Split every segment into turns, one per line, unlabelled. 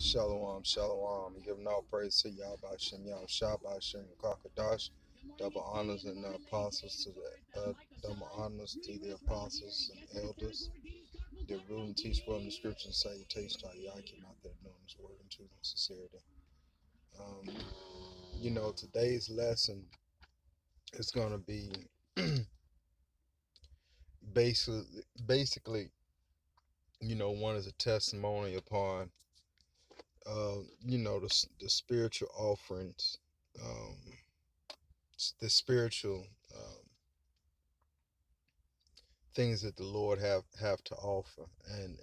Shalom, shalom. Giving all praise to Yahweh Shem, Yahweh Shabbat Shem, Kakadash. Double honors and apostles to double honors to the apostles and elders. The rule and teach from the scriptures, salutation to Yakim out there doing this word in truth and sincerity. Um, today's lesson is going to be basically, one is a testimony upon, the spiritual offerings, um, the spiritual things that the Lord have to offer, and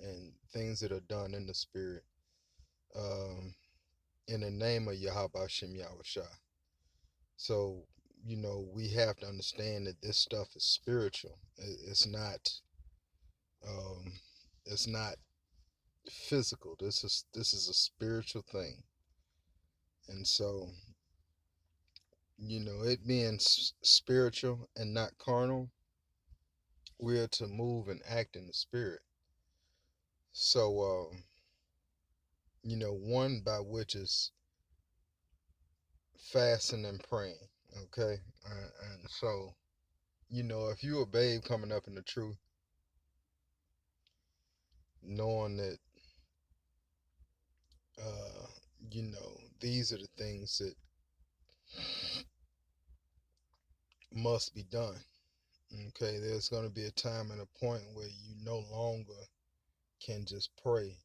things that are done in the spirit, um, in the name of Yahweh Shem Yahushua. So we have to understand that this stuff is spiritual. Um, it's not physical. This is a spiritual thing, and so it being spiritual and not carnal, we are to move and act in the spirit. So, one by which is fasting and praying. Okay, and so if you a babe coming up in the truth, knowing that uh, these are the things that must be done. Okay, there's going to be a time and a point where you no longer can just pray.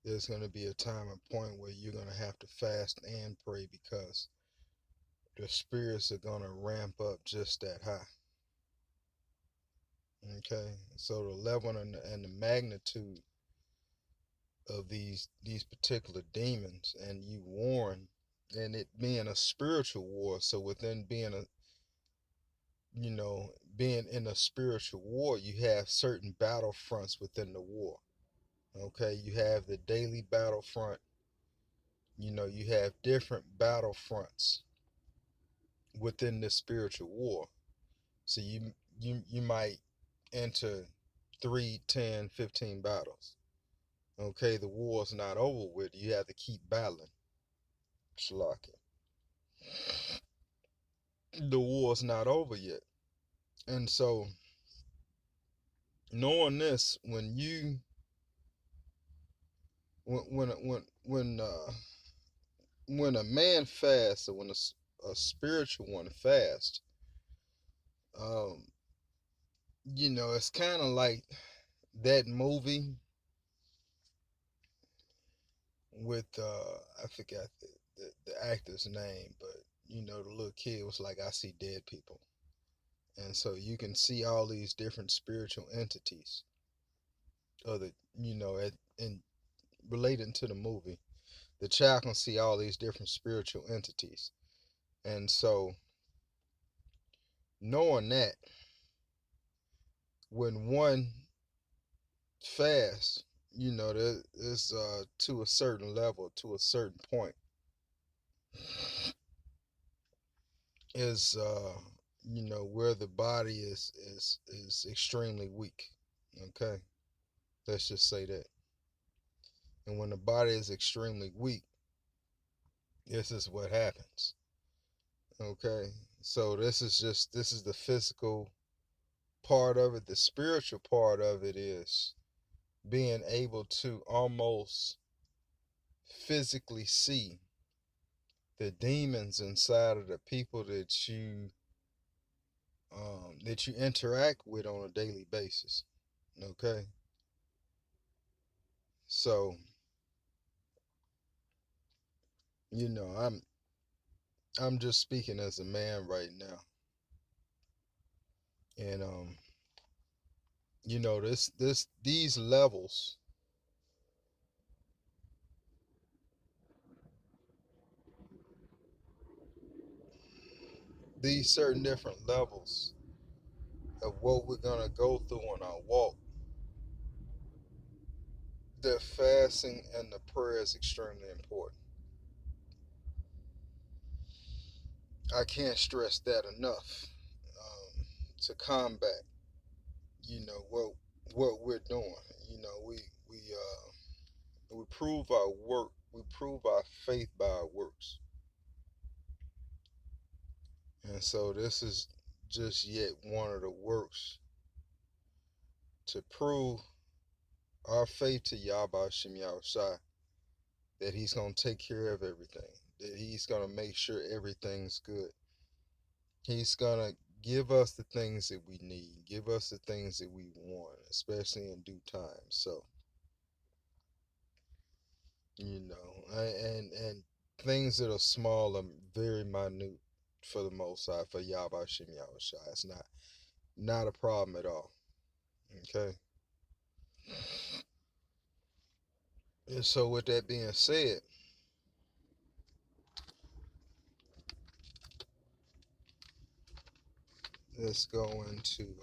There's going to be a time and point where you're going to have to fast and pray because the spirits are going to ramp up just that high. Okay, so the level and the magnitude of these particular demons, and you warn, and it being a spiritual war. So within being being in a spiritual war, you have certain battlefronts within the war. Okay, you have the daily battlefront. You have different battlefronts within this spiritual war. So you might enter 3, 10, 15 battles. Okay, the war's not over with. You have to keep battling. Shalaka. The war's not over yet. And so, knowing this, when a man fasts, or when a spiritual one fasts, um, it's kind of like that movie with I forgot the actor's name, but the little kid was like, I see dead people. And so you can see all these different spiritual entities, or in relating to the movie, the child can see all these different spiritual entities. And so, knowing that, when one fasts, there is, to a certain level, to a certain point, is where the body is extremely weak. Okay, let's just say that. And when the body is extremely weak, this is what happens. Okay, so this is the physical part of it. The spiritual part of it is being able to almost physically see the demons inside of the people that you interact with on a daily basis. Okay, so I'm just speaking as a man right now, and these levels, these certain different levels of what we're gonna go through on our walk, the fasting and the prayer is extremely important. I can't stress that enough, to combat, what we're doing. We We prove our work. We prove our faith by our works. And so this is just yet one of the works to prove our faith to Yahweh Shem Yahushai, that he's going to take care of everything, that he's going to make sure everything's good. He's going to give us the things that we need, give us the things that we want, especially in due time. So, and things that are small are very minute for the Most High, for Yahweh Shem Yahushai. It's not a problem at all. Okay. And so with that being said, let's go into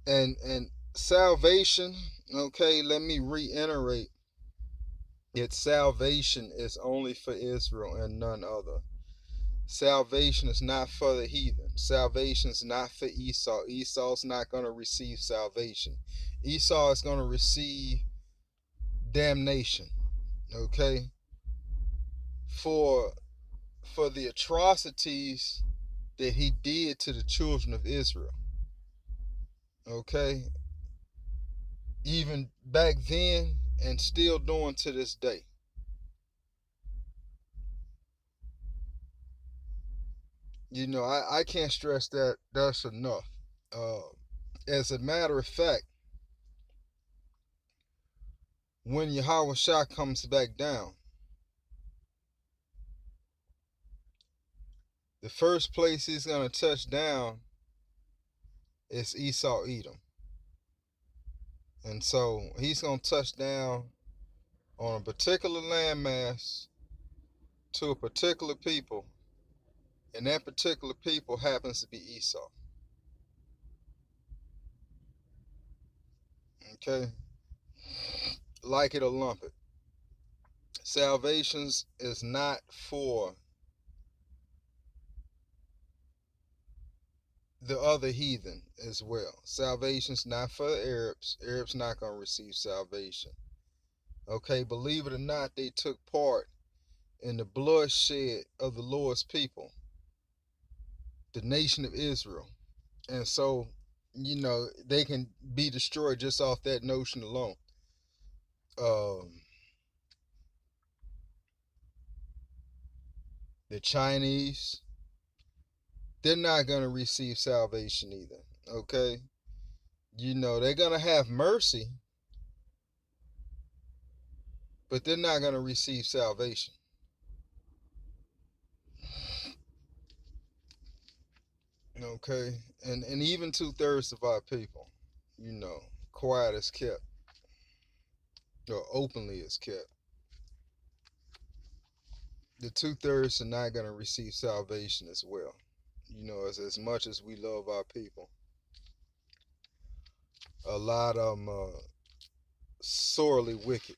and salvation. Okay, let me reiterate that salvation is only for Israel and none other. Salvation is not for the heathen. Salvation is not for Esau. Esau's not going to receive salvation. Esau is going to receive damnation. Okay, for the atrocities that he did to the children of Israel. Okay, even back then and still doing to this day. I can't stress that's enough. As a matter of fact, when Yahweh Shah comes back down, the first place he's going to touch down is Esau Edom. And so he's going to touch down on a particular landmass to a particular people, and that particular people happens to be Esau. Okay? Like it or lump it. Salvation is not for the other heathen as well. Salvation's not for the Arabs. Arabs not going to receive salvation. Okay, believe it or not, they took part in the bloodshed of the Lord's people, the nation of Israel. And so, they can be destroyed just off that notion alone. The Chinese, they're not going to receive salvation either. Okay? They're going to have mercy, but they're not going to receive salvation. Okay? And even 2/3 of our people, quiet is kept, or openly is kept. The 2/3 are not going to receive salvation as well. As much as we love our people, a lot of them are sorely wicked.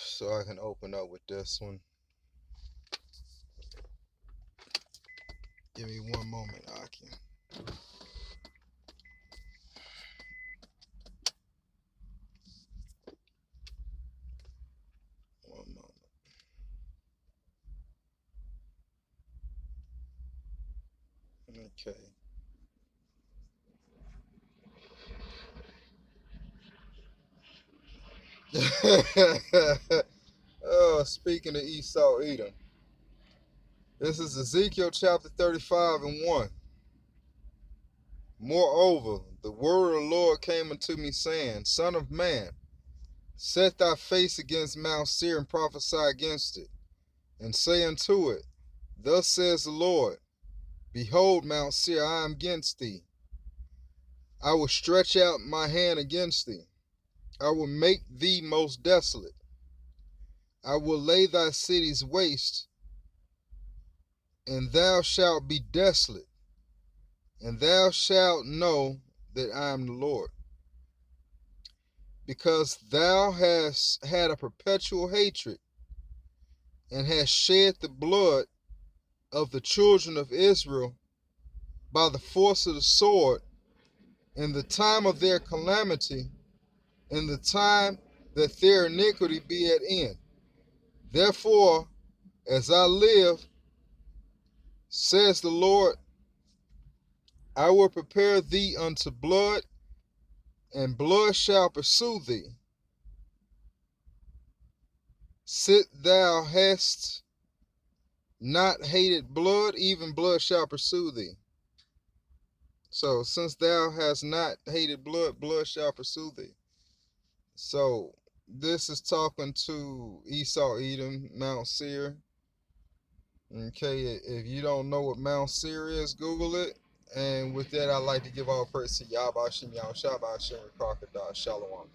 So I can open up with this one. Give me one moment, Aki. One moment. Okay. Oh, speaking of Esau Edom, this is Ezekiel chapter 35 and 1. Moreover, the word of the Lord came unto me, saying, Son of man, set thy face against Mount Seir and prophesy against it, and say unto it, Thus says the Lord, Behold, Mount Seir, I am against thee. I will stretch out my hand against thee. I will make thee most desolate. I will lay thy cities waste, and thou shalt be desolate, and thou shalt know that I am the Lord. Because thou hast had a perpetual hatred, and hast shed the blood of the children of Israel by the force of the sword in the time of their calamity, in the time that their iniquity be at end. Therefore, as I live, says the Lord, I will prepare thee unto blood, and blood shall pursue thee. Sit thou hast not hated blood, even blood shall pursue thee. So, since thou hast not hated blood, blood shall pursue thee. So, this is talking to Esau, Edom, Mount Seir. Okay, if you don't know what Mount Seir is, Google it. And with that, I'd like to give all praise to Yahweh Shem Yahweh Shabbat Shem Crocodile Shalom.